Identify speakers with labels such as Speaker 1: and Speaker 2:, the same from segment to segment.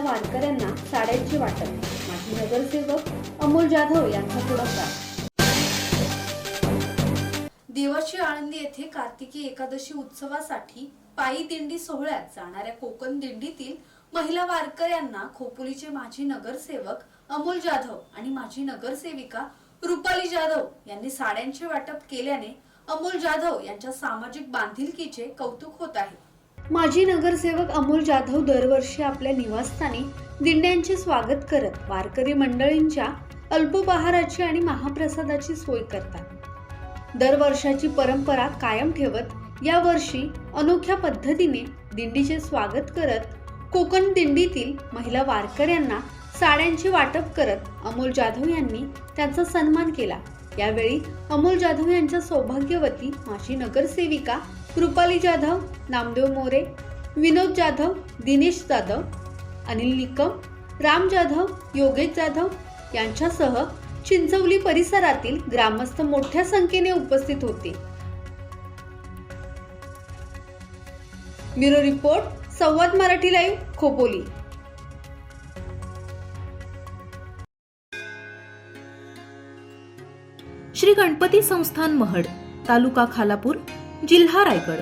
Speaker 1: वारकऱ्यांना साड्यांचे वाटप. माजी नगरसेवक अमोल जाधव यांचा पुढाकार. देवाची आळंदी येथे कार्तिकी एकादशी उत्सवासाठी पायी दिंडी सोहळ्यात जाणाऱ्या कोकण दिंडीतील महिला वारकऱ्यांना खोपोलीचे माजी नगरसेवक अमोल जाधव आणि माजी नगरसेविका रुपाली जाधव यांनी साड्यांचे वाटप केल्याने अमोल जाधव यांच्या सामाजिक बांधिलकीचे कौतुक होत आहे. माजी नगरसेवक अमोल जाधव दरवर्षी आपल्या निवासस्थानी दिंड्यांचे स्वागत करत वारकरी मंडळींच्या अल्पोपहाराची आणि महाप्रसादाची सोय करतात. दरवर्षाची परंपरा कायम ठेवत यावर्षी अनोख्या पद्धतीने दिंडीचे स्वागत करत कोकण दिंडीतील महिला वारकऱ्यांना साड्यांचे वाटप करत अमोल जाधव यांनी त्यांचा सन्मान केला. यावेळी अमोल जाधव यांच्या सौभाग्यवती माजी नगरसेविका रुपाली जाधव, नामदेव मोरे, विनोद जाधव, दिनेश जाधव, अनिल निकम, राम जाधव, योगेश जाधव यांच्यासह चिंचवली परिसरातील ग्रामस्थ मोठ्या संख्येने उपस्थित होते. ब्युरो रिपोर्ट, संवाद मराठी लाईव्ह, खोपोली.
Speaker 2: श्री गणपती संस्थान महड, तालुका खालापूर, जिल्हा रायगड.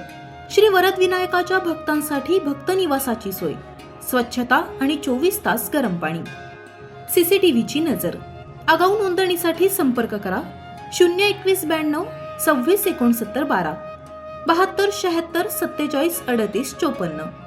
Speaker 2: श्री वरद विनायकाच्या भक्तांसाठी भक्त निवासाची सोय, स्वच्छता आणि 24 तास गरम पाणी. सीसीटीव्हीची नजर. आगाऊ नोंदणीसाठी संपर्क करा 02192 26 69 12 72 76 47 38 54.